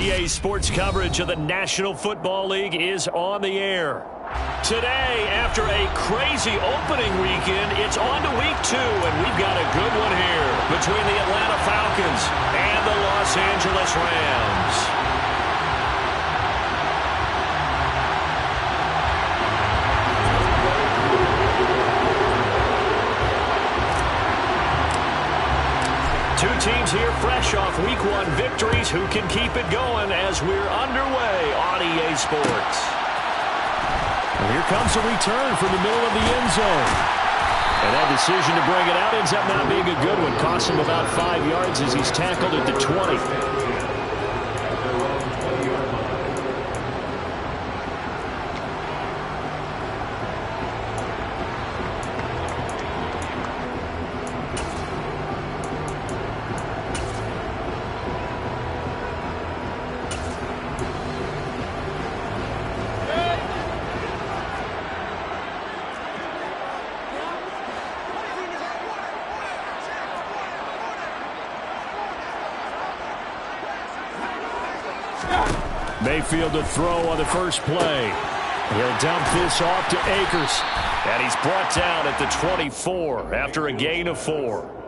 EA Sports coverage of the National Football League is on the air. Today, after a crazy opening weekend, it's on to week 2, and we've got a good one here between the Atlanta Falcons and the Los Angeles Rams. Two teams here fresh off Week 1 victories. Who can keep it going as we're underway on EA Sports? Well, here comes a return from the middle of the end zone. And that decision to bring it out ends up not being a good one. Costs him about 5 yards as he's tackled at the 20. Mayfield to throw on the first play. He'll dump this off to Akers. And he's brought down at the 24 after a gain of 4.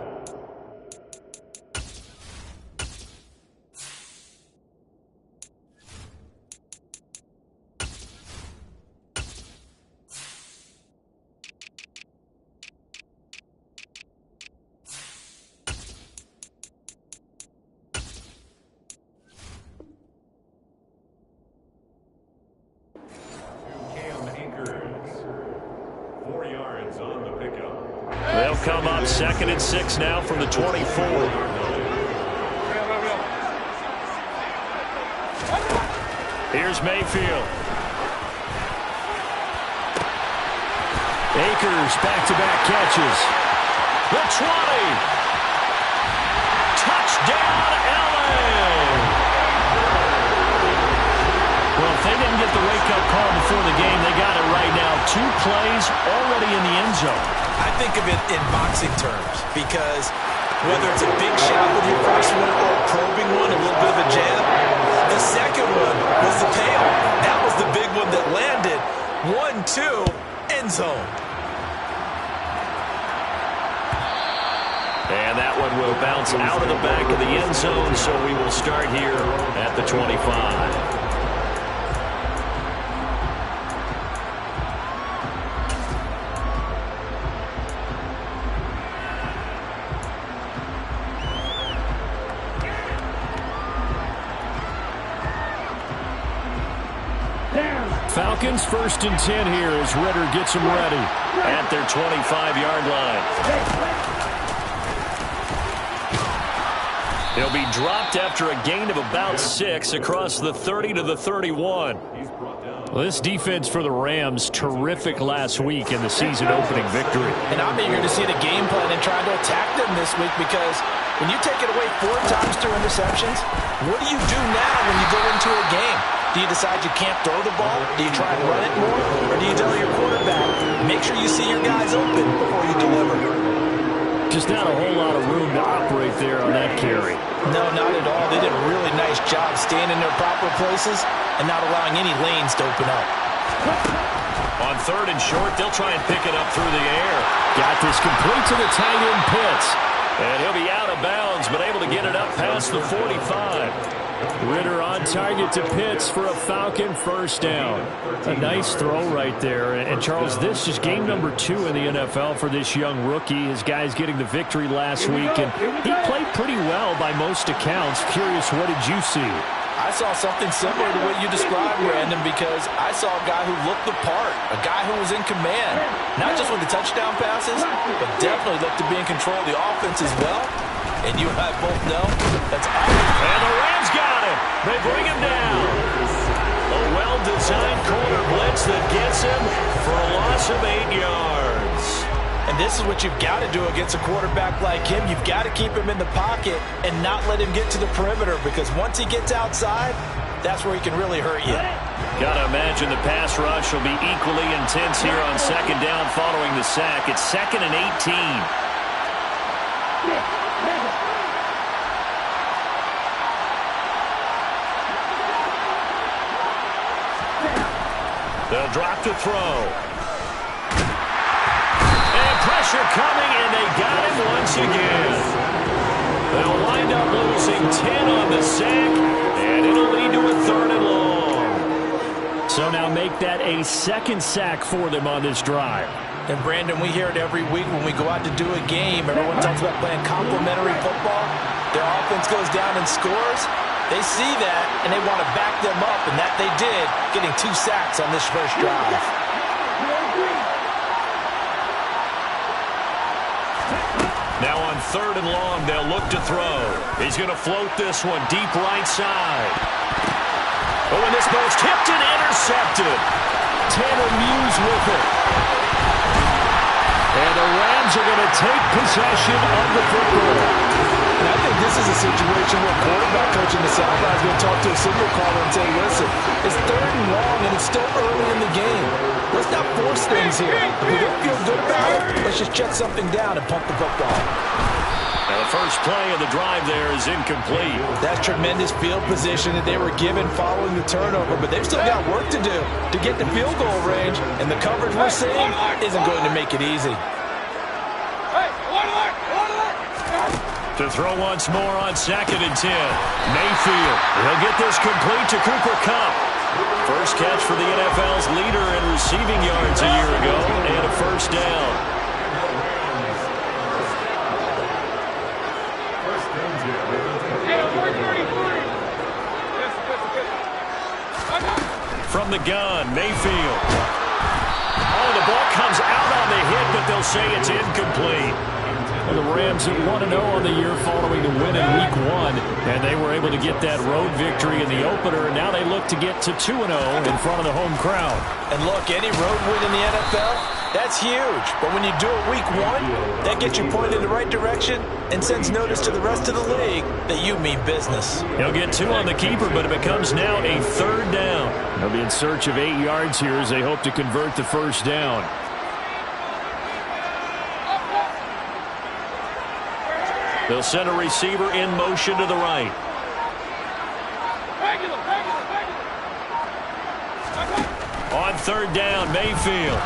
They'll come up 2nd and 6 now from the 24. Here's Mayfield. Akers back-to-back catches. The 20. Touchdown, LA. Well, if they didn't get the wake-up call before the game, they got it right now. 2 plays already in the end zone. I think of it in boxing terms because whether it's a big shot with your first one or a probing one, a little bit of a jab, the second one was the payoff. That was the big one that landed. 1-2, end zone. And that one will bounce out of the back of the end zone, so we will start here at the 25. Falcons 1st and 10 here as Ritter gets them ready at their 25-yard line. He'll be dropped after a gain of about 6 across the 30 to the 31. Well, this defense for the Rams, terrific last week in the season-opening victory. And I'm eager to see the game plan and try to attack them this week because when you take it away 4 times through interceptions, what do you do now when you go into a game? Do you decide you can't throw the ball? Do you try and run it more? Or do you tell your quarterback, make sure you see your guys open before you deliver? Just not a whole lot of room to operate there on that carry. No, not at all. They did a really nice job staying in their proper places and not allowing any lanes to open up. On 3rd and short, they'll try and pick it up through the air. Got this complete to the tight end Pitts. And he'll be out of bounds, but able to get it up past the 45. Ritter on target to Pitts for a Falcon first down. A nice throw right there. And Charles, this is game number 2 in the NFL for this young rookie. His guys getting the victory last week, and he played pretty well by most accounts. Curious, what did you see? I saw something similar to what you described, Brandon, because I saw a guy who looked the part, a guy who was in command, not just with the touchdown passes, but definitely looked to be in control of the offense as well. And you and I both know that's awesome. And the Rams got him. They bring him down. A well-designed corner blitz that gets him for a loss of 8 yards. And this is what you've got to do against a quarterback like him. You've got to keep him in the pocket and not let him get to the perimeter, because once he gets outside, that's where he can really hurt you. Got to imagine the pass rush will be equally intense here on 2nd down following the sack. It's 2nd and 18. They'll drop to throw. And pressure coming, and they got him once again. They'll wind up losing 10 on the sack, and it'll lead to a 3rd and long. So now make that a 2nd sack for them on this drive. And, Brandon, we hear it every week when we go out to do a game. Everyone talks about playing complementary football. Their offense goes down and scores. They see that, and they want to back them up, and that they did, getting 2 sacks on this first drive. Now on 3rd and long, they'll look to throw. He's going to float this one deep right side. Oh, and this ball's tipped and intercepted. Tanner Muse with it. And the Rams are going to take possession of the football. And I think this is a situation where quarterback coach in the sideline is going to talk to a signal caller and say, listen, it's 3rd and long and it's still early in the game. Let's not force things here. If we don't feel good about it, let's just check something down and pump the football. And the first play of the drive there is incomplete. That's tremendous field position that they were given following the turnover, but they've still got work to do to get the field goal range, and the coverage we're seeing isn't going to make it easy. To throw once more on 2nd and 10. Mayfield. He'll get this complete to Cooper Kupp. First catch for the NFL's leader in receiving yards a year ago, and a 1st down. From the gun, Mayfield. Oh, the ball comes out on the hit, but they'll say it's incomplete. Well, the Rams at 1-0 on the year following the win in Week 1, and they were able to get that road victory in the opener, and now they look to get to 2-0 in front of the home crowd. And look, any road win in the NFL, that's huge. But when you do it Week 1, that gets you pointed in the right direction and sends notice to the rest of the league that you mean business. He'll get 2 on the keeper, but it becomes now a 3rd down. They'll be in search of 8 yards here as they hope to convert the 1st down. They'll send a receiver in motion to the right. On 3rd down, Mayfield.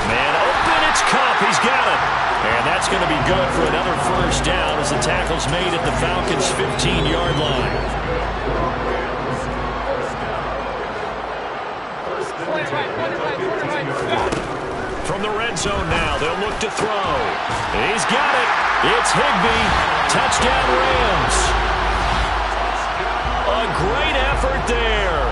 Man open, it's Kupp. He's got it. And that's going to be good for another 1st down as the tackle's made at the Falcons' 15-yard line. From the red zone now, they'll look to throw. He's got it. It's Higbee. Touchdown, Rams. A great effort there.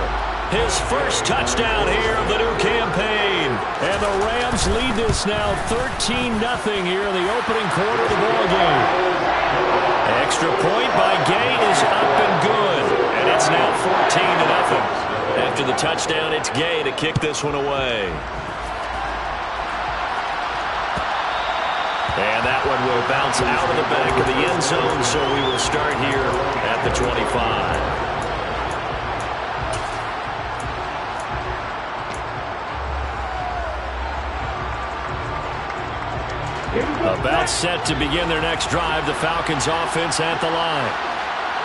His first touchdown here of the new campaign. And the Rams lead this now 13-0 here in the opening quarter of the ballgame. Extra point by Gay is up and good. And it's now 14-0. After the touchdown, it's Gay to kick this one away. And that one will bounce out of the back of the end zone, so we will start here at the 25. About set to begin their next drive, the Falcons offense at the line.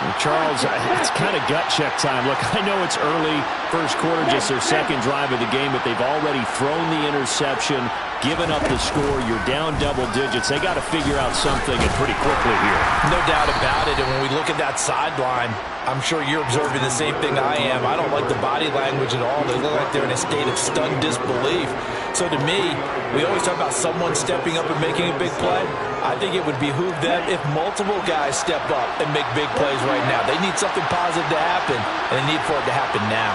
And Charles, it's kind of gut check time. Look, I know it's early, first quarter, just their 2nd drive of the game, but they've already thrown the interception, given up the score. You're down double digits. They got to figure out something, and pretty quickly here. No doubt about it. And when we look at that sideline, I'm sure you're observing the same thing I am. I don't like the body language at all. They look like they're in a state of stunned disbelief. So to me, we always talk about someone stepping up and making a big play. I think it would behoove them if multiple guys step up and make big plays right now. They need something positive to happen, and they need for it to happen now.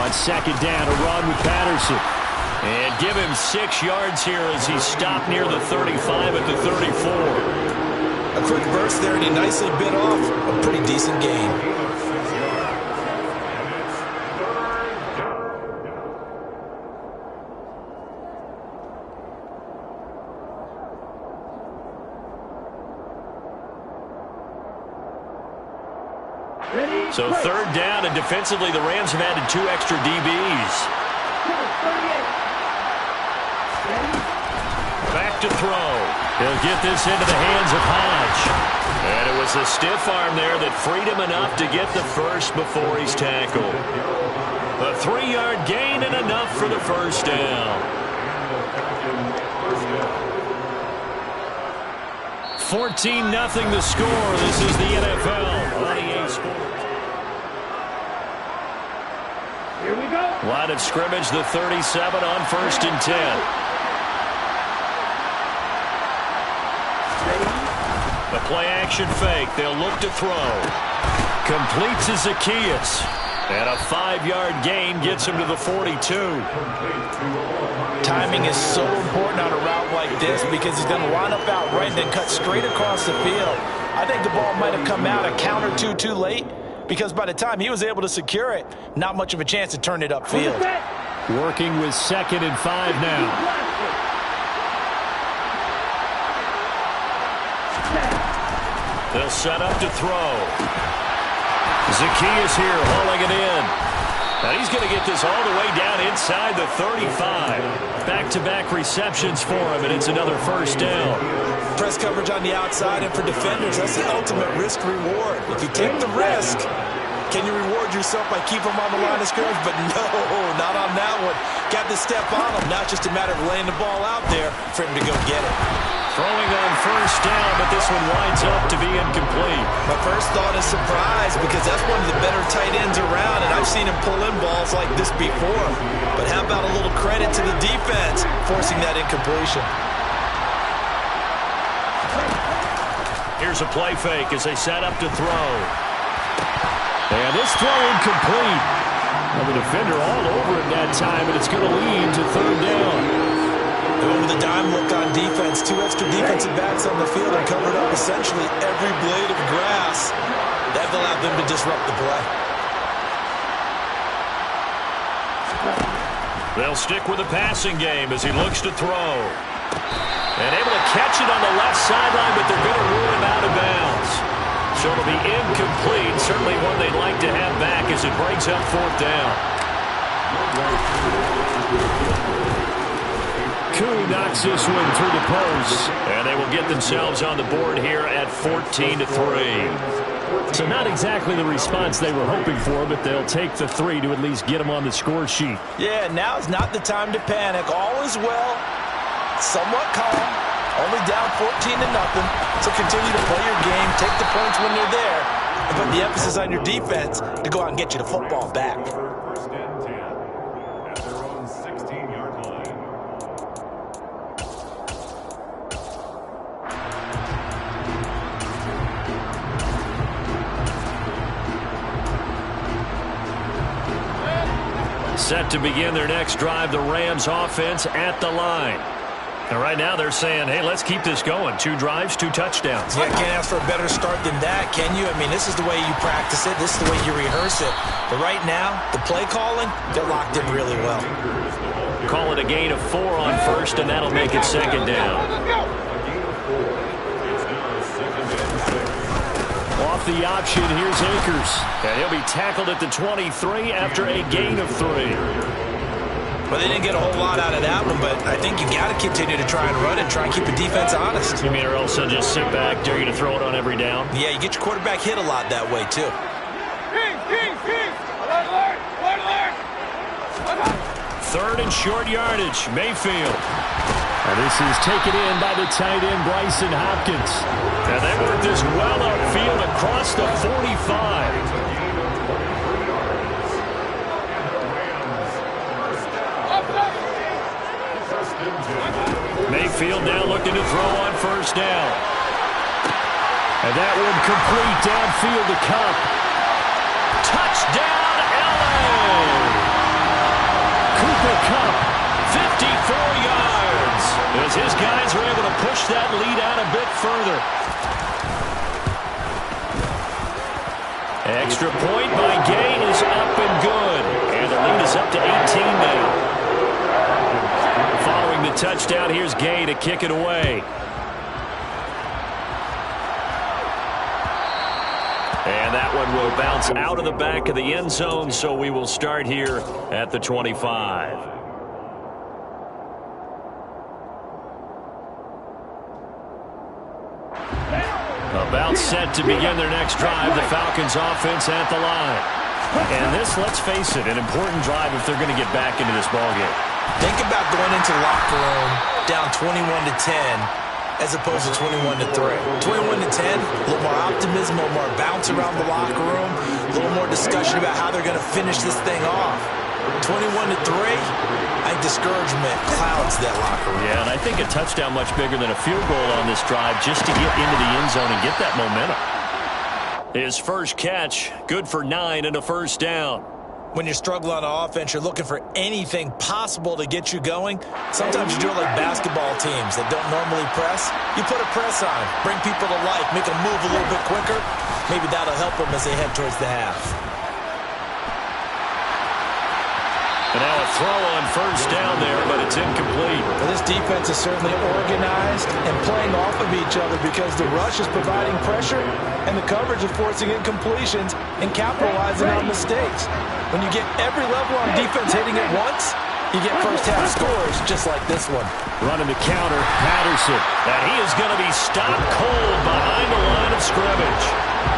On 2nd down, a run with Patterson. And give him 6 yards here as he stopped near the 35 at the 34. A quick burst there, and he nicely bit off a pretty decent gain. So 3rd down, and defensively the Rams have added 2 extra DBs. Back to throw. He'll get this into the hands of Hodge. And it was a stiff arm there that freed him enough to get the first before he's tackled. A 3-yard gain and enough for the first down. 14-0 the score. This is the NFL on EA Sports. Here we go. Line of scrimmage, the 37 on 1st and 10. The play-action fake. They'll look to throw. Complete to Zacchaeus. And a 5-yard gain gets him to the 42. Timing is so important on a route like this because he's going to line up out right and then cut straight across the field. I think the ball might have come out a count or two too late because by the time he was able to secure it, not much of a chance to turn it upfield. Working with 2nd and 5 now. They'll set up to throw. Zacchaeus here hauling it in. Now he's going to get this all the way down inside the 35. Back-to-back receptions for him, and it's another first down. Press coverage on the outside, and for defenders, that's the ultimate risk-reward. If you take the risk, can you reward yourself by keeping him on the line of scrimmage? But no, not on that one. Got to step on him. Now it's just a matter of laying the ball out there for him to go get it. Throwing on first down, but this one winds up to be incomplete. My first thought is surprise because that's one of the better tight ends around, and I've seen him pull in balls like this before. But how about a little credit to the defense forcing that incompletion? Here's a play fake as they set up to throw. And this throw incomplete. Well, the defender all over it that time, and it's going to lead to 3rd down. Over the dime look on defense. 2 extra defensive backs on the field and covered up essentially every blade of grass. That allowed them to disrupt the play. They'll stick with the passing game as he looks to throw. And able to catch it on the left sideline, but they're going to rule him out of bounds. So it'll be incomplete. Certainly one they'd like to have back as it brings up 4th down. Koo knocks this one through the post. And they will get themselves on the board here at 14-3. So not exactly the response they were hoping for, but they'll take the 3 to at least get them on the score sheet. Yeah, now's not the time to panic. All is well. Somewhat calm. Only down 14-0. So continue to play your game. Take the points when they're there. And put the emphasis on your defense to go out and get you the football back. Set to begin their next drive, the Rams offense at the line. And right now they're saying, hey, let's keep this going. 2 drives, 2 touchdowns. Yeah, can't ask for a better start than that, can you? I mean, this is the way you practice it. This is the way you rehearse it. But right now, the play calling, they're locked in really well. Call it a gain of 4 on first, and that'll make it 2nd down. Off the option, here's Akers. And he'll be tackled at the 23 after a gain of 3. Well, they didn't get a whole lot out of that one, but I think you got to continue to try and run and try and keep the defense honest. You mean or else they'll just sit back, dare you to throw it on every down? Yeah, you get your quarterback hit a lot that way, too. Third and short yardage, Mayfield. And this is taken in by the tight end, Bryson Hopkins. And they work this well upfield across the 45. Mayfield now looking to throw on first down. And that one complete downfield to Kupp. Touchdown, LA! Cooper Kupp, 54 yards. As his guys are able to push that lead out a bit further. Extra point by Gay is up and good. And the lead is up to 18 now. Following the touchdown, here's Gay to kick it away. And that one will bounce out of the back of the end zone, so we will start here at the 25. A About set to begin their next drive, the Falcons offense at the line. And this, let's face it, an important drive if they're going to get back into this ballgame. Think about going into the locker room down 21-10 as opposed to 21-3. 21-10, a little more optimism, a little more bounce around the locker room, a little more discussion about how they're going to finish this thing off. 21-3, I think discouragement clouds that locker room. Yeah, and I think a touchdown much bigger than a field goal on this drive just to get into the end zone and get that momentum. His first catch, good for 9 and a first down. When you're struggling on offense, you're looking for anything possible to get you going. Sometimes you do it like basketball teams that don't normally press. You put a press on, bring people to life, make them move a little bit quicker. Maybe that'll help them as they head towards the half. And now a throw on first down there, but it's incomplete. Well, this defense is certainly organized and playing off of each other because the rush is providing pressure and the coverage is forcing incompletions and capitalizing on mistakes. When you get every level on defense hitting at once, you get first-half scores just like this one. Running the counter, Patterson. And he is going to be stopped cold behind the line of scrimmage.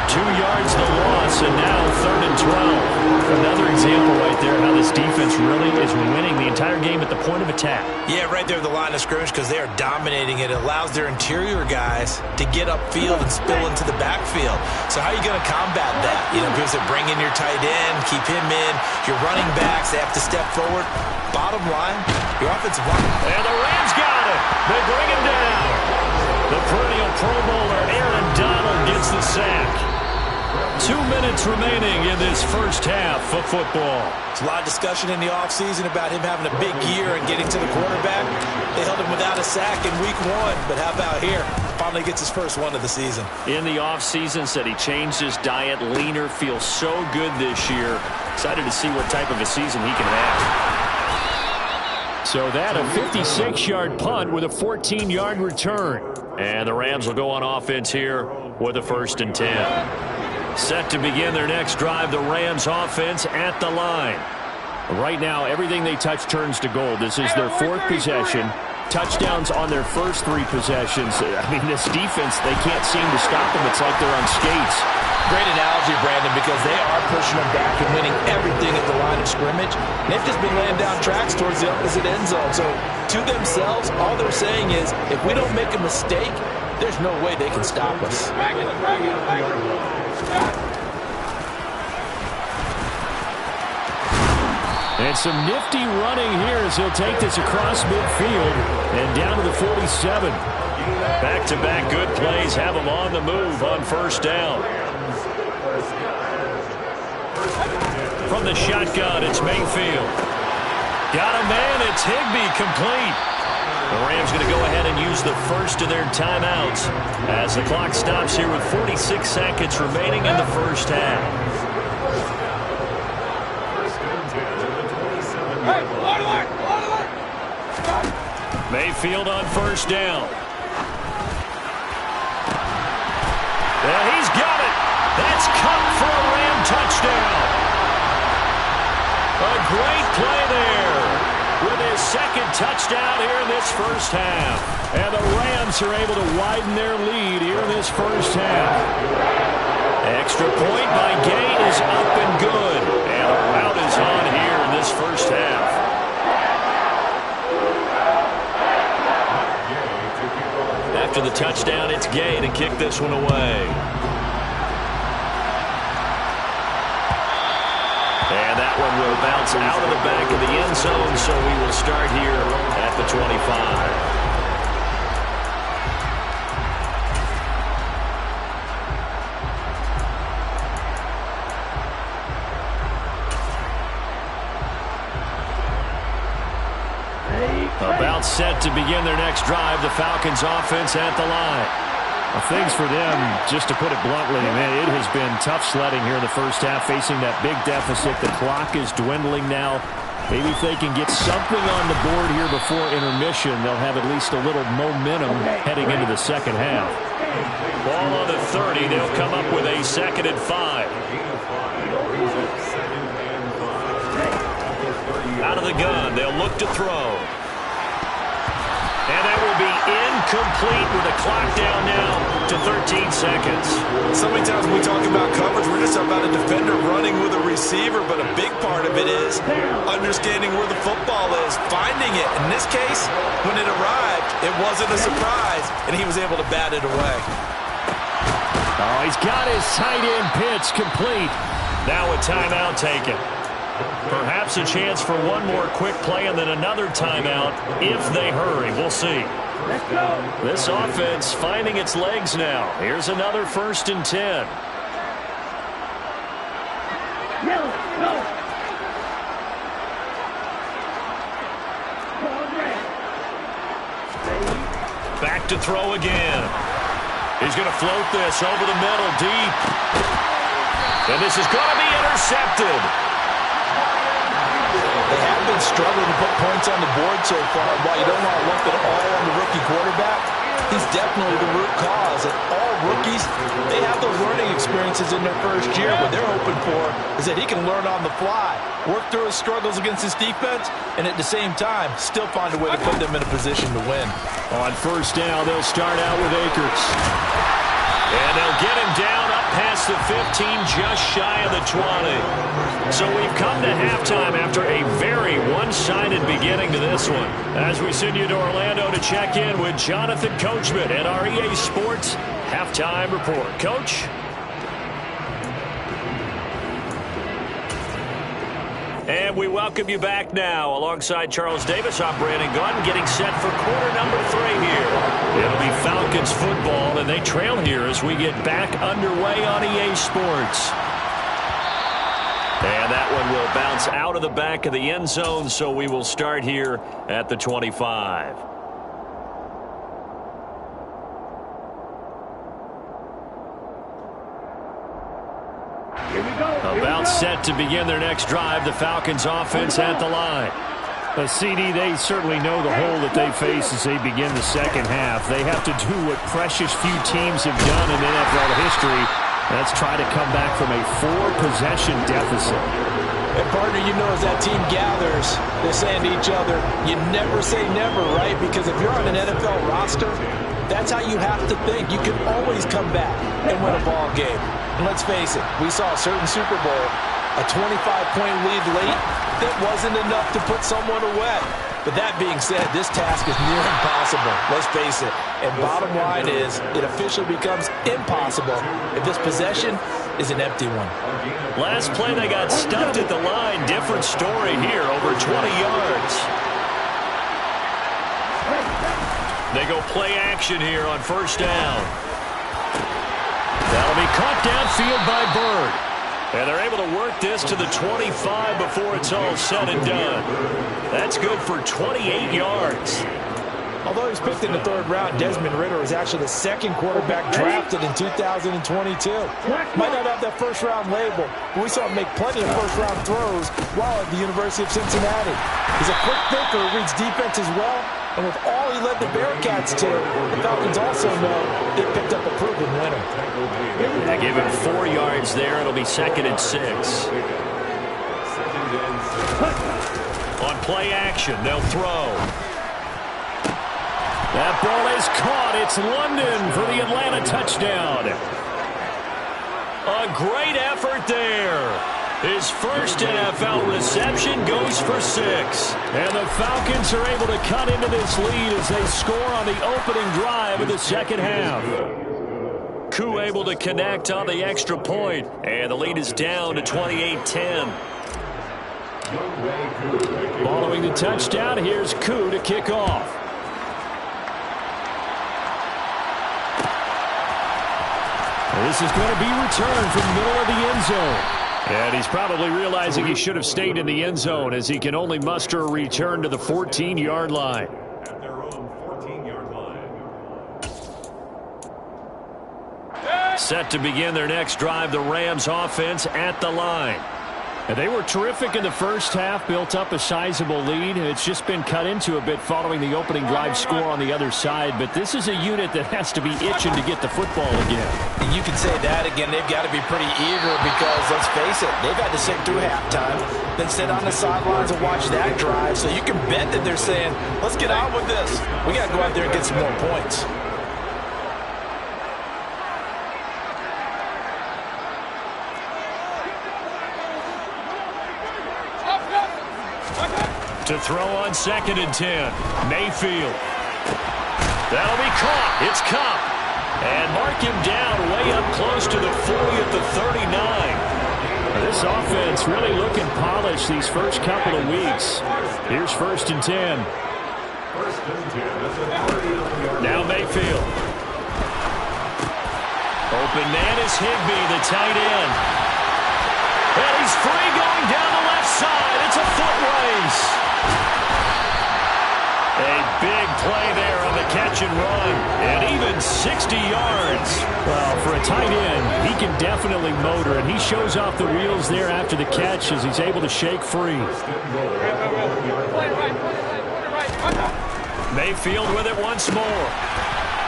2 yards the loss, and now 3rd and 12. Another example right there how this defense really is winning the entire game at the point of attack. Yeah, right there at the line of scrimmage because they are dominating it. It allows their interior guys to get upfield and spill into the backfield. So how are you going to combat that? You know, because they bring in your tight end, keep him in. Your running backs, they have to step forward. Bottom line, your offensive line. And the Rams got it. They bring him down. The perennial Pro Bowler Aaron Donald gets the sack. 2 minutes remaining in this first half of football. There's a lot of discussion in the offseason about him having a big year and getting to the quarterback. They held him without a sack in week 1, but how about here? Finally gets his first one of the season. In the offseason, said he changed his diet, leaner, feels so good this year. Excited to see what type of a season he can have. So that a 56-yard punt with a 14-yard return. And the Rams will go on offense here with a 1st and 10. Set to begin their next drive, the Rams offense at the line. Right now, everything they touch turns to gold. This is their 4th possession. Touchdowns on their first 3 possessions. I mean, this defense, they can't seem to stop them. It's like they're on skates. Great analogy, Brandon, because they are pushing them back and winning everything at the line of scrimmage. And they've just been laying down tracks towards the opposite end zone. So to themselves, all they're saying is, if we don't make a mistake, there's no way they can stop us. And some nifty running here as he'll take this across midfield and down to the 47. Back-to-back good plays have him on the move on first down. From the shotgun, it's Mayfield. Got a man, it's Higbee, complete. The Rams going to go ahead and use the first of their timeouts as the clock stops here with 46 seconds remaining in the first half. Mayfield on first down. And he's got it. That's Cup for a Ram touchdown. A great play there with his 2nd touchdown here in this first half. And the Rams are able to widen their lead here in this first half. Extra point by Gay is up and good. And a rout is on here in this first half. After the touchdown, it's Gay to kick this one away. And that one will bounce out of the back of the end zone, so we will start here at the 25. About set to begin their next drive, the Falcons offense at the line. Well, things for them, just to put it bluntly, man, it has been tough sledding here in the first half, facing that big deficit. The clock is dwindling now. Maybe if they can get something on the board here before intermission, they'll have at least a little momentum heading into the second half. Ball on the 30, they'll come up with a 2nd and 5. Out of the gun, they'll look to throw. And that will be incomplete with the clock down now to 13 seconds. So many times when we talk about coverage, we're just about a defender running with a receiver, but a big part of it is understanding where the football is, finding it. In this case, when it arrived, it wasn't a surprise, and he was able to bat it away. Oh, he's got his tight end pitch complete. Now a timeout taken. Perhaps a chance for one more quick play and then another timeout if they hurry. We'll see. Let's go. This offense finding its legs now. Here's another 1st and 10. Yellow, go. Ball red. Back to throw again. He's going to float this over the middle deep. And this is going to be intercepted. They have been struggling to put points on the board so far. While you don't want to lump it all on the rookie quarterback, he's definitely the root cause. And all rookies, they have those learning experiences in their first year. What they're hoping for is that he can learn on the fly, work through his struggles against his defense, and at the same time, still find a way to put them in a position to win. On 1st down, they'll start out with Akers. And they'll get him down up past the 15, just shy of the 20. So we've come to halftime after a very one-sided beginning to this one. As we send you to Orlando to check in with Jonathan Coachman at our EA Sports Halftime Report. Coach? And we welcome you back now. Alongside Charles Davis, I'm Brandon Gunn, getting set for quarter number 3 here. It'll be Falcons football, and they trail here as we get back underway on EA Sports. And that one will bounce out of the back of the end zone, so we will start here at the 25. About set to begin their next drive, the Falcons offense at the line. CD, they certainly know the hole that they face as they begin the second half. They have to do what precious few teams have done in NFL history. That's try to come back from a 4-possession deficit. And partner, you know, as that team gathers, they're saying to each other, you never say never, right? Because if you're on an NFL roster, that's how you have to think. You can always come back and win a ball game. And let's face it, we saw a certain Super Bowl, a 25-point lead late, that wasn't enough to put someone away. But that being said, this task is near impossible. Let's face it. And bottom line is, it officially becomes impossible if this possession is an empty one. Last play, they got stuffed at the line. Different story here, over 20 yards. They go play action here on 1st down. That'll be caught downfield by Bird. And they're able to work this to the 25 before it's all said and done. That's good for 28 yards. Although he was picked in the 3rd round, Desmond Ridder is actually the 2nd quarterback drafted in 2022. Might not have that 1st-round label, but we saw him make plenty of 1st-round throws while at the University of Cincinnati. He's a quick thinker who reads defense as well, and with all he led the Bearcats to, the Falcons also know they picked up a proven winner. They give him 4 yards there. It'll be 2nd and 6. On play action, they'll throw. That ball is caught. It's London for the Atlanta touchdown. A great effort there. His first NFL reception goes for 6. And the Falcons are able to cut into this lead as they score on the opening drive of the second half. Koo able to connect on the extra point. And the lead is down to 28-10. Following the touchdown, here's Koo to kick off. This is going to be returned from the middle of the end zone. And he's probably realizing he should have stayed in the end zone as he can only muster a return to the 14-yard line. At their own 14-yard line. Set to begin their next drive, the Rams offense at the line. And they were terrific in the first half, built up a sizable lead. It's just been cut into a bit following the opening drive score on the other side. But this is a unit that has to be itching to get the football again. And you can say that again. They've got to be pretty eager because, let's face it, they've had to sit through halftime, then sit on the sidelines and watch that drive. So you can bet that they're saying, let's get on with this. We got to go out there and get some more points. To throw on 2nd and 10. Mayfield. That'll be caught. It's Cup. And mark him down way up close to the 40 at the 39. This offense really looking polished these first couple of weeks. Here's 1st and 10. Now Mayfield. Open man is Higbee, the tight end. And he's free going down the left side. It's a foot race. A big play there on the catch and run. And even 60 yards. Well, for a tight end, he can definitely motor, and he shows off the wheels there after the catch as he's able to shake free. Mayfield with it once more.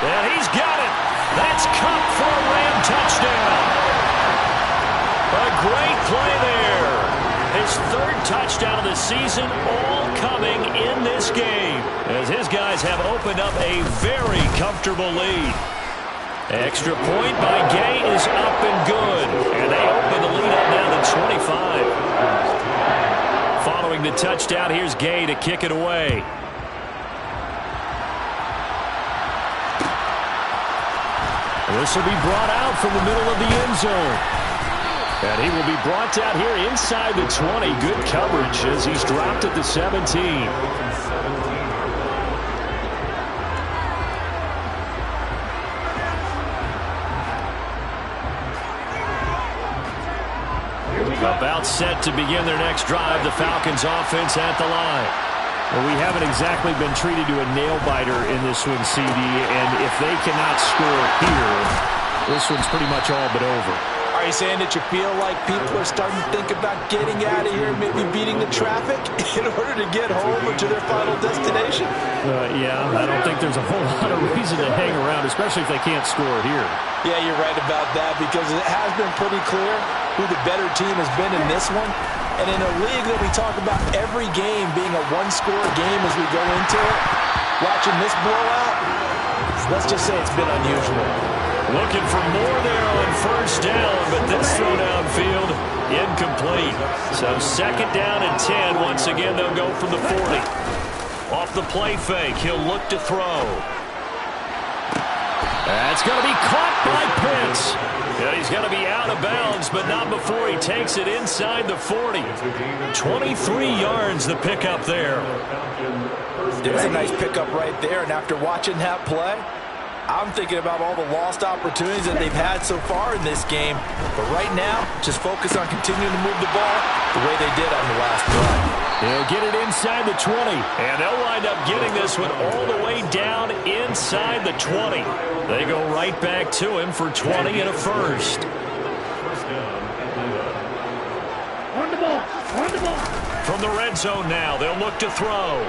And he's got it. That's Cup for a Ram touchdown. A great play there. His 3rd touchdown of the season, all coming in this game, as his guys have opened up a very comfortable lead. Extra point by Gay is up and good. And they open the lead up now to 25. Following the touchdown, here's Gay to kick it away. This will be brought out from the middle of the end zone. And he will be brought down here inside the 20. Good coverage as he's dropped at the 17. About set to begin their next drive, the Falcons offense at the line. Well, we haven't exactly been treated to a nail-biter in this one, CD, and if they cannot score here, this one's pretty much all but over. Are you saying that you feel like people are starting to think about getting out of here, maybe beating the traffic in order to get home or to their final destination? Yeah, I don't think there's a whole lot of reason to hang around, especially if they can't score here. Yeah, you're right about that, because it has been pretty clear who the better team has been in this one. And in a league that we talk about every game being a one-score game as we go into it, watching this blowout, let's just say it's been unusual. Looking for more there on 1st down, but this throw downfield incomplete. So 2nd down and 10. Once again, they'll go from the 40. Off the play fake, he'll look to throw. That's going to be caught by Pitts. Yeah, he's going to be out of bounds, but not before he takes it inside the 40. 23 yards the pickup there. It was a nice pickup right there, and after watching that play, I'm thinking about all the lost opportunities that they've had so far in this game. But right now, just focus on continuing to move the ball the way they did on the last drive. They'll get it inside the 20. And they'll wind up getting this one all the way down inside the 20. They go right back to him for 20 and a first. On the ball. From the red zone now, they'll look to throw.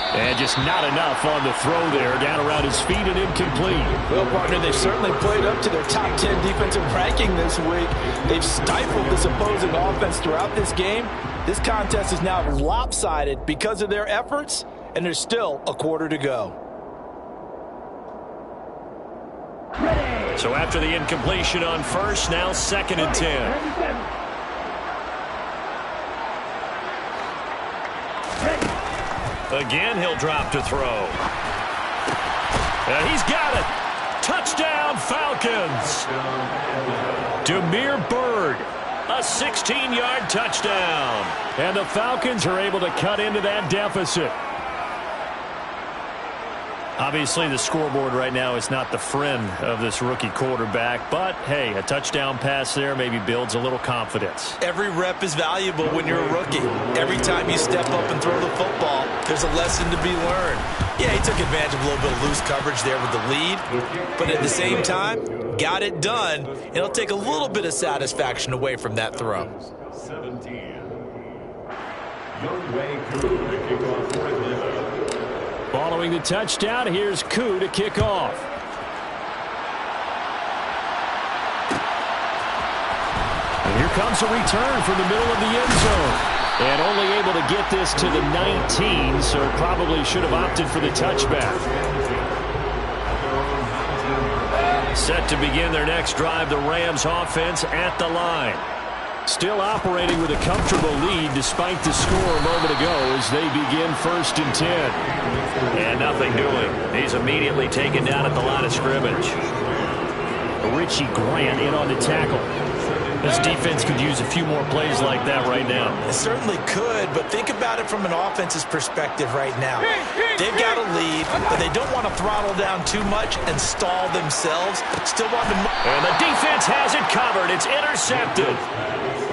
And just not enough on the throw there. Down around his feet and incomplete. Well, partner, they've certainly played up to their top 10 defensive ranking this week. They've stifled this opposing offense throughout this game. This contest is now lopsided because of their efforts, and there's still a quarter to go. So after the incompletion on 1st, now 2nd and 10. Again, he'll drop to throw. And he's got it. Touchdown, Falcons. Demir Bird, a 16-yard touchdown. And the Falcons are able to cut into that deficit. Obviously, the scoreboard right now is not the friend of this rookie quarterback. But, hey, a touchdown pass there maybe builds a little confidence. Every rep is valuable when you're a rookie. Every time you step up and throw the football, there's a lesson to be learned. Yeah, he took advantage of a little bit of loose coverage there with the lead. But at the same time, got it done. It'll take a little bit of satisfaction away from that throw. 17. Young Wei Koo to kick off for Atlanta. Following the touchdown, here's Koo to kick off. And here comes a return from the middle of the end zone. And only able to get this to the 19, so probably should have opted for the touchback. Set to begin their next drive, the Rams offense at the line. Still operating with a comfortable lead despite the score a moment ago as they begin 1st and 10. And nothing doing. He's immediately taken down at the line of scrimmage. Richie Grant in on the tackle. This defense could use a few more plays like that right now. It certainly could, but think about it from an offense's perspective right now. They've got a lead, but they don't want to throttle down too much and stall themselves. Still want to... And the defense has it covered. It's intercepted.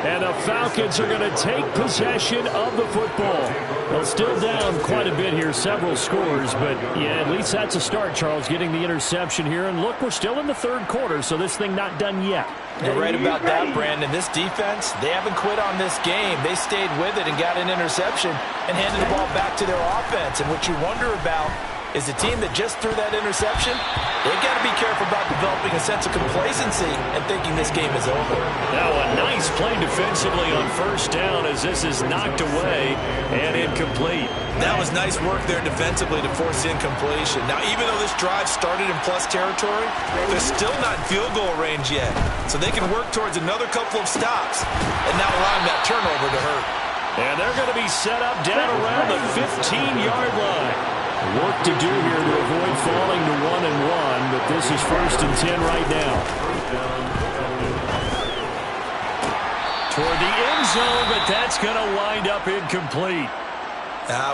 And the Falcons are going to take possession of the football. They'll still down quite a bit here, several scores, but yeah, at least that's a start, Charles, getting the interception here. And look, we're still in the 3rd quarter, so this thing not done yet. You're right about that, Brandon. This defense, they haven't quit on this game. They stayed with it and got an interception and handed the ball back to their offense. And what you wonder about is the team that just threw that interception, they've got to be careful about developing a sense of complacency and thinking this game is over. Now a nice play defensively on 1st down as this is knocked away and incomplete. That was nice work there defensively to force incompletion. Now, even though this drive started in plus territory, they're still not in field goal range yet. So they can work towards another couple of stops and not allowing that turnover to hurt. And they're going to be set up down around the 15-yard line. Work to do here to avoid falling to 1-1, but this is 1st and 10 right now. Toward the end zone, but that's going to wind up incomplete.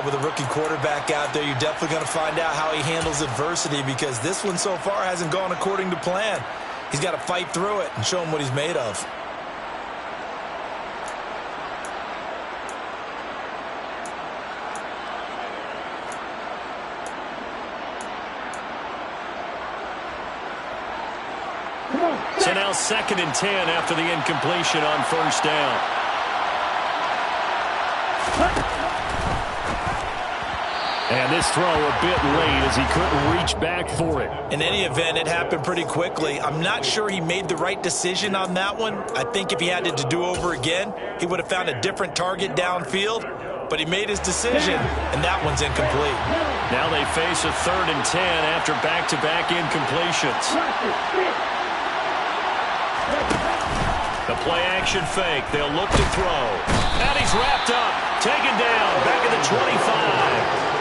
With a rookie quarterback out there, you're definitely going to find out how he handles adversity because this one so far hasn't gone according to plan. He's got to fight through it and show him what he's made of. So now 2nd and 10 after the incompletion on 1st down. And this throw a bit late as he couldn't reach back for it. In any event, it happened pretty quickly. I'm not sure he made the right decision on that one. I think if he had to do over again, he would have found a different target downfield. But he made his decision, and that one's incomplete. Now they face a 3rd and 10 after back-to-back incompletions. The play-action fake. They'll look to throw. And he's wrapped up. Taken down. Back at the 25.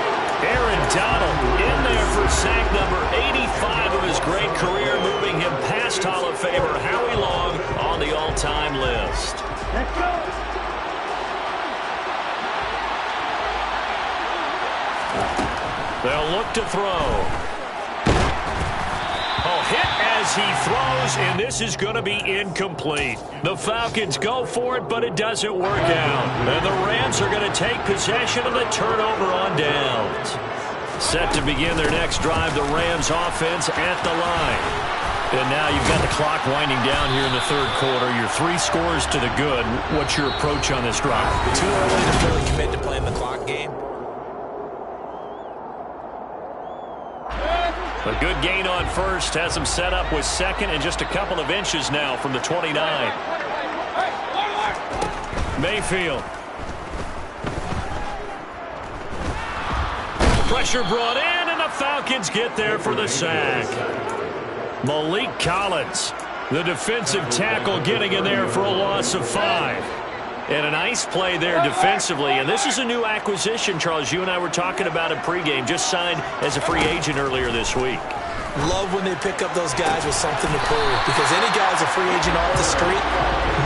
Aaron Donald in there for sack number 85 of his great career, moving him past Hall of Famer Howie Long on the all-time list. Let's go. They'll look to throw. Hit as he throws, and this is going to be incomplete. The Falcons go for it, but it doesn't work out. And the Rams are going to take possession of the turnover on downs. Set to begin their next drive, the Rams offense at the line. And now you've got the clock winding down here in the 3rd quarter. You're 3 scores to the good. What's your approach on this drive? Too early to really commit to playing the clock game. A good gain on 1st has him set up with 2nd and just a couple of inches now from the 29. Mayfield. Pressure brought in, and the Falcons get there for the sack. Malik Collins, the defensive tackle, getting in there for a loss of 5. And a nice play there defensively. And this is a new acquisition, Charles. You and I were talking about it pregame. Just signed as a free agent earlier this week. Love when they pick up those guys with something to prove. Because any guy's a free agent off the street,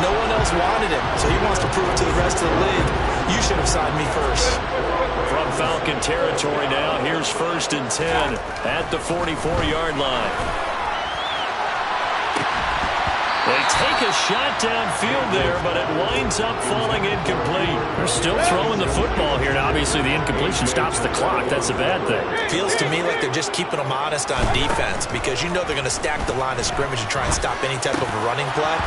no one else wanted him. So he wants to prove it to the rest of the league. You should have signed me first. From Falcon territory now, here's 1st and 10 at the 44-yard line. They take a shot downfield there, but it winds up falling incomplete. They're still throwing the football here, and obviously the incompletion stops the clock. That's a bad thing. Feels to me like they're just keeping them honest on defense because you know they're going to stack the line of scrimmage and try and stop any type of a running play.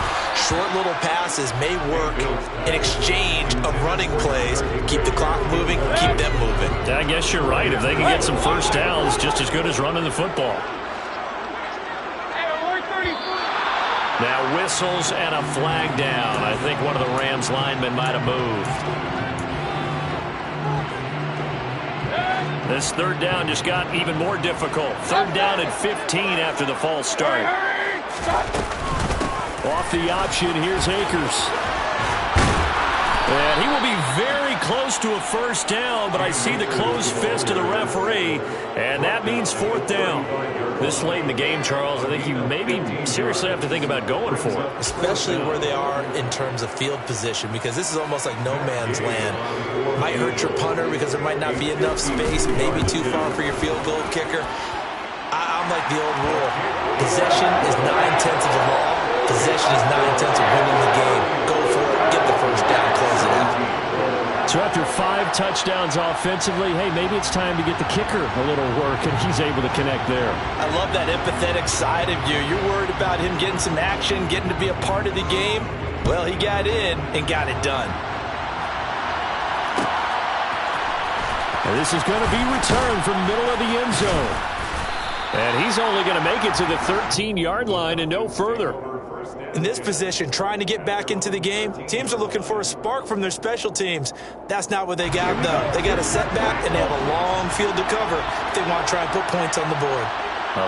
Short little passes may work in exchange of running plays. Keep the clock moving, keep them moving. I guess you're right. If they can get some 1st downs, just as good as running the football. Now whistles and a flag down. I think one of the Rams linemen might have moved. This 3rd down just got even more difficult. 3rd down and 15 after the false start. Off the option, here's Akers. And he will be very close to a first down, but I see the closed fist of the referee, and that means fourth down. This late in the game, Charles, I think you maybe seriously have to think about going for it. Especially where they are in terms of field position, because this is almost like no man's land. Might hurt your punter because there might not be enough space, maybe too far for your field goal kicker. I'm like the old rule. Possession is 9/10 of the law. Possession is 9/10 of winning the game. Go for it, get the first down, close it out. So after 5 touchdowns offensively, hey, maybe it's time to get the kicker a little work, and he's able to connect there. I love that empathetic side of you. You're worried about him getting some action, getting to be a part of the game. Well, he got in and got it done. And this is going to be returned from the middle of the end zone. And he's only going to make it to the 13-yard line and no further. In this position, trying to get back into the game, teams are looking for a spark from their special teams. That's not what they got, though. They got a setback, and they have a long field to cover if they want to try and put points on the board.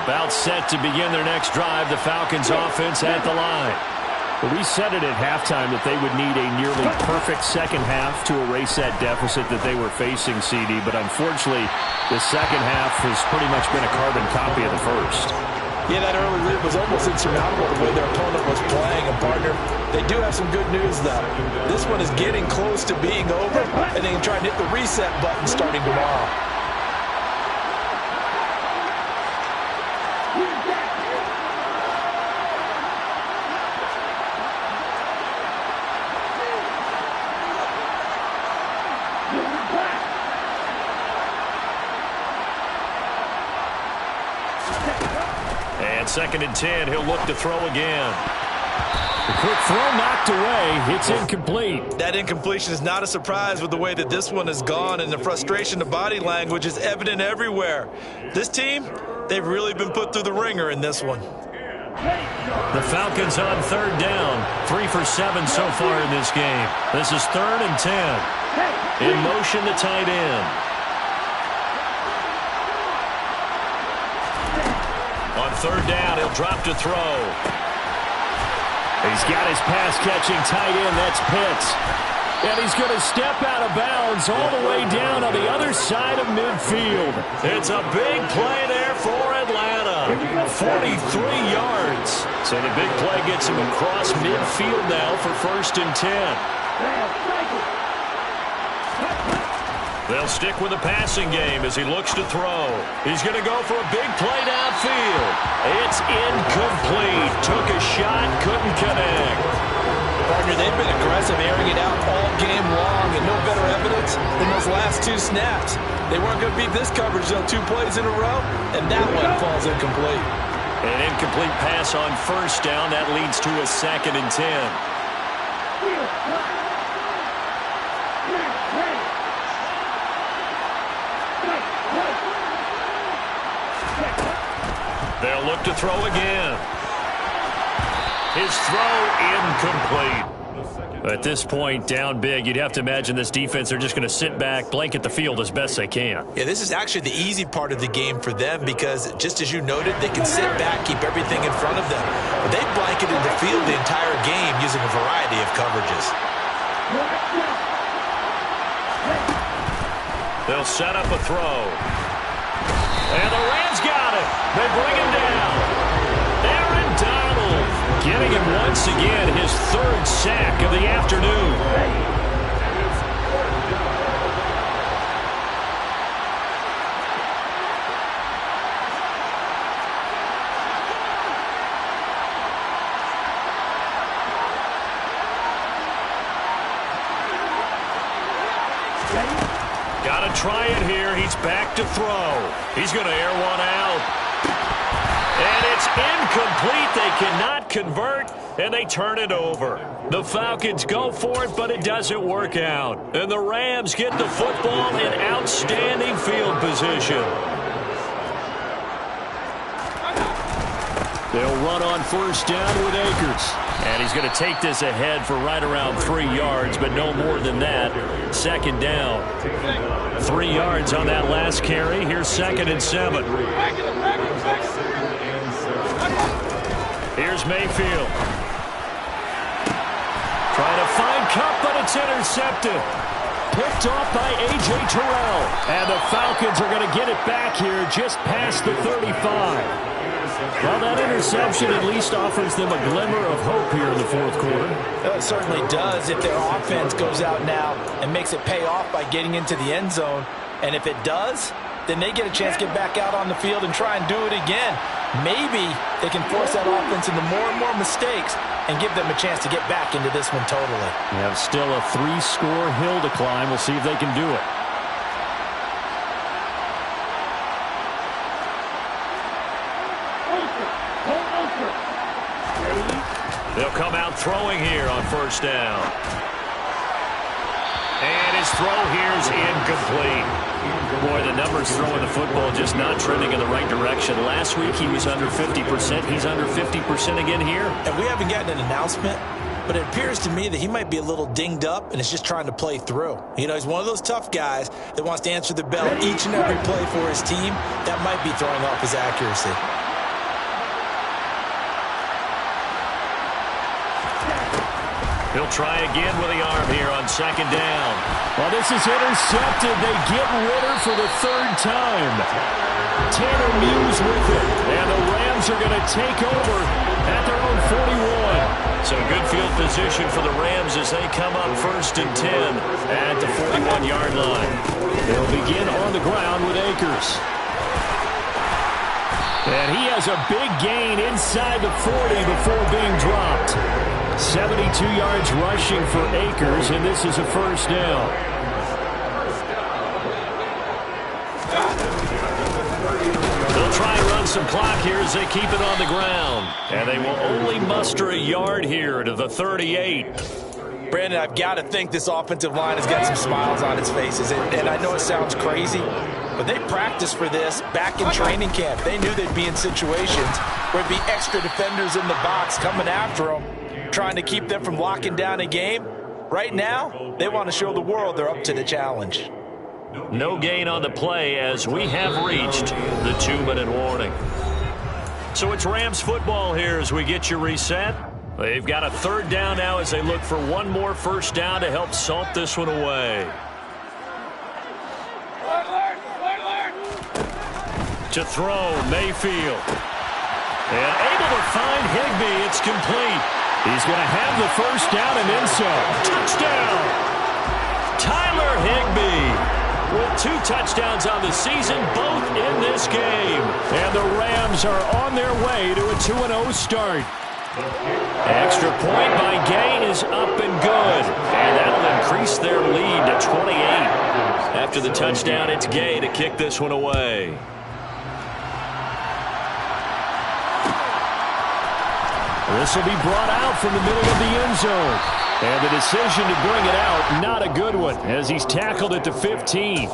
About set to begin their next drive, the Falcons offense at the line. We said it at halftime that they would need a nearly perfect second half to erase that deficit that they were facing, CD. But unfortunately, the second half has pretty much been a carbon copy of the first. Yeah, that early lead was almost insurmountable the way their opponent was playing. And, partner, they do have some good news, though. This one is getting close to being over, and they can try and hit the reset button starting tomorrow. And 2nd and 10, he'll look to throw again. The quick throw knocked away. It's incomplete. That incompletion is not a surprise with the way that this one has gone, and the frustration, the body language is evident everywhere. This team, they've really been put through the ringer in this one. The Falcons on 3rd down. 3 for 7 so far in this game. This is 3rd and 10. In motion, the tight end. On 3rd down, he'll drop to throw. He's got his pass-catching tight end. That's Pitts. And he's going to step out of bounds all the way down on the other side of midfield. It's a big play there for Atlanta. 43 yards. So the big play gets him across midfield now for 1st and 10. They'll stick with the passing game as he looks to throw. He's going to go for a big play downfield. It's incomplete. Took a shot, couldn't connect. Partner, they've been aggressive, airing it out all game long, and no better evidence than those last 2 snaps. They weren't going to beat this coverage, though, 2 plays in a row, and that one falls incomplete. An incomplete pass on 1st down. That leads to a 2nd and 10. They'll look to throw again. His throw incomplete. At this point, down big, you'd have to imagine this defense, they're just going to sit back, blanket the field as best they can. Yeah, this is actually the easy part of the game for them because, just as you noted, they can sit back, keep everything in front of them. But they blanketed the field the entire game using a variety of coverages. They'll set up a throw. And the Rams got it. They bring him down. Aaron Donald getting him once again, his 3rd sack of the afternoon. Got to try it here. He's back to throw. He's going to air one out. And it's incomplete. They cannot convert, and they turn it over. The Falcons go for it, but it doesn't work out. And the Rams get the football in outstanding field position. They'll run on 1st down with Akers. And he's going to take this ahead for right around 3 yards, but no more than that. 2nd down. 3 yards on that last carry. Here's 2nd and 7. Here's Mayfield. Trying to find cup, but it's intercepted. Picked off by A.J. Terrell. And the Falcons are going to get it back here just past the 35. Well, that interception at least offers them a glimmer of hope here in the fourth quarter. It certainly does if their offense goes out now and makes it pay off by getting into the end zone. And if it does, then they get a chance to get back out on the field and try and do it again. Maybe they can force that offense into more and more mistakes and give them a chance to get back into this one totally. You have still a 3-score hill to climb. We'll see if they can do it. They'll come out throwing here on first down. And his throw here is incomplete. Boy, the numbers throwing the football just not trending in the right direction. Last week he was under 50%. He's under 50% again here. And we haven't gotten an announcement, but it appears to me that he might be a little dinged up and is just trying to play through. You know, he's one of those tough guys that wants to answer the bell each and every play for his team. That might be throwing off his accuracy. He'll try again with the arm here on second down. Well, this is intercepted. They get Ritter for the third time. Tanner Muse with it. And the Rams are going to take over at their own 41. So good field position for the Rams as they come up 1st and 10 at the 41-yard line. They'll begin on the ground with Akers. And he has a big gain inside the 40 before being dropped. 72 yards rushing for Akers, and this is a first down. They'll try and run some clock here as they keep it on the ground. And they will only muster a yard here to the 38. Brandon, I've got to think this offensive line has got some smiles on its faces. And I know it sounds crazy, but they practiced for this back in training camp. They knew they'd be in situations where it'd be extra defenders in the box coming after them, trying to keep them from locking down a game. Right now, they want to show the world they're up to the challenge. No gain on the play as we have reached the 2-minute warning. So it's Rams football here as we get you reset. They've got a third down now as they look for one more first down to help salt this one away. To throw, Mayfield. And able to find Higbee. It's complete. He's going to have the first down and then some. Touchdown! Tyler Higbee with 2 touchdowns on the season, both in this game. And the Rams are on their way to a 2-0 start. Extra point by Gay is up and good. And that'll increase their lead to 28. After the touchdown, it's Gay to kick this one away. This will be brought out from the middle of the end zone. And the decision to bring it out, not a good one, as he's tackled at the 15.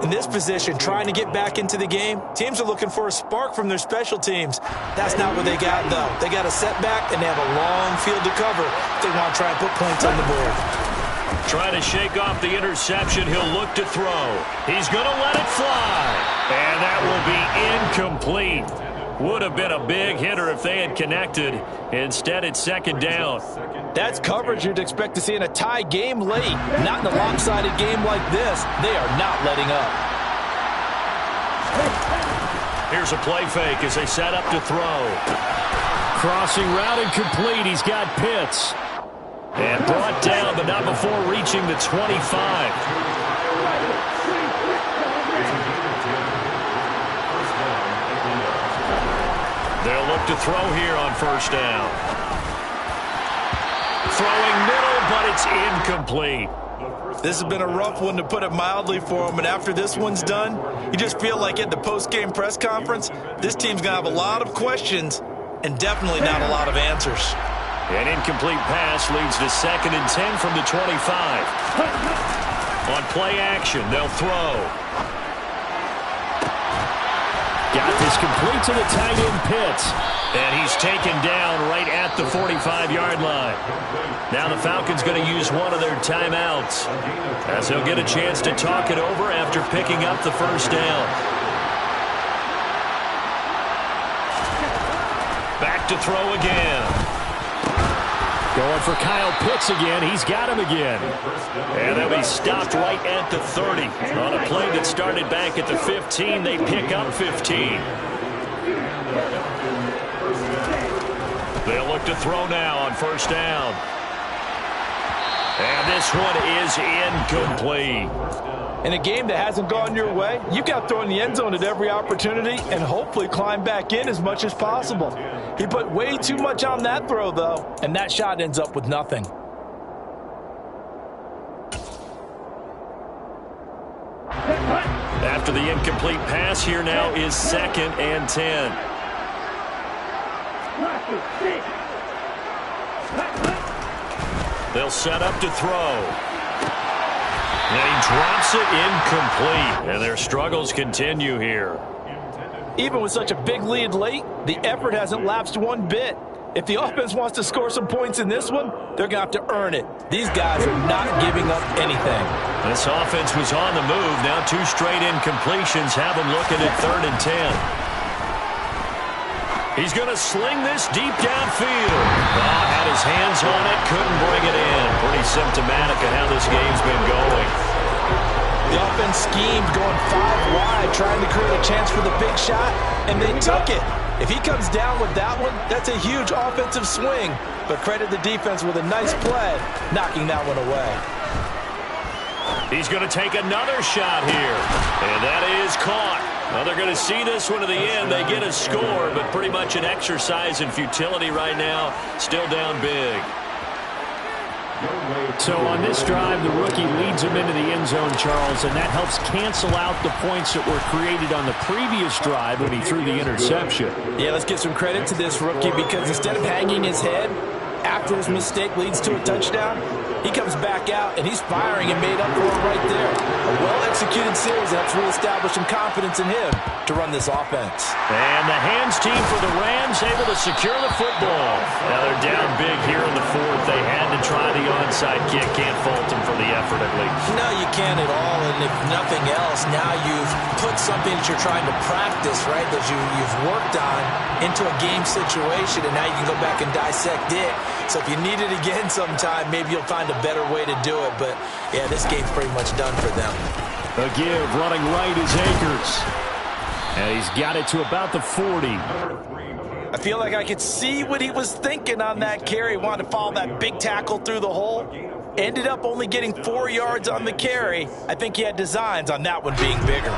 In this position, trying to get back into the game, teams are looking for a spark from their special teams. That's not what they got, though. They got a setback, and they have a long field to cover if they want to try and put points on the board. Trying to shake off the interception, he'll look to throw. He's going to let it fly. And that will be incomplete. Would have been a big hitter if they had connected. Instead, it's second down. That's coverage you'd expect to see in a tie game late. Not in a lopsided game like this. They are not letting up. Here's a play fake as they set up to throw. Crossing route and complete. He's got Pitts. And brought down, but not before reaching the 25. They'll look to throw here on first down. Throwing middle, but it's incomplete. This has been a rough one, to put it mildly, for them. And after this one's done, you just feel like at the post-game press conference, this team's going to have a lot of questions and definitely not a lot of answers. An incomplete pass leads to 2nd and 10 from the 25. On play action, they'll throw. Got this complete to the tight end, Pitts. And he's taken down right at the 45-yard line. Now the Falcons going to use one of their timeouts, as they'll get a chance to talk it over after picking up the first down. Back to throw again. Going for Kyle Pitts again. He's got him again. And they'll be stopped right at the 30. On a play that started back at the 15, they pick up 15. They'll look to throw now on first down. And this one is incomplete. In a game that hasn't gone your way, you've got to throw in the end zone at every opportunity and hopefully climb back in as much as possible. He put way too much on that throw, though, and that shot ends up with nothing. After the incomplete pass, here now is 2nd and 10. They'll set up to throw. And he drops it incomplete. And their struggles continue here. Even with such a big lead late, the effort hasn't lapsed one bit. If the offense wants to score some points in this one, they're going to have to earn it. These guys are not giving up anything. This offense was on the move. Now 2 straight incompletions have them looking at 3rd and 10. He's going to sling this deep downfield. Oh, had his hands on it, couldn't bring it in. Pretty symptomatic of how this game's been going. The offense schemed going 5 wide, trying to create a chance for the big shot, and they took it. If he comes down with that one, that's a huge offensive swing. But credit the defense with a nice play, knocking that one away. He's going to take another shot here. And that is caught. Well, they're going to see this one to the end. They get a score, but pretty much an exercise in futility right now. Still down big. So on this drive, the rookie leads him into the end zone, Charles, and that helps cancel out the points that were created on the previous drive when he threw the interception. Yeah, let's give some credit to this rookie because instead of hanging his head after his mistake leads to a touchdown, he comes back out and he's firing and made up for it right there. A well-executed series that's reestablished some confidence in him to run this offense. And the hands team for the Rams able to secure the football. Now they're down big here in the 4th. They had to try the onside kick. Can't fault them for the effort at least. No, you can't at all. And if nothing else, now you've put something that you're trying to practice, right, that you've worked on into a game situation, and now you can go back and dissect it. So if you need it again sometime, maybe you'll find a better way to do it. But, yeah, this game's pretty much done for them. A give running right is Akers. And he's got it to about the 40. I feel like I could see what he was thinking on that carry. Wanted to follow that big tackle through the hole. Ended up only getting 4 yards on the carry. I think he had designs on that one being bigger.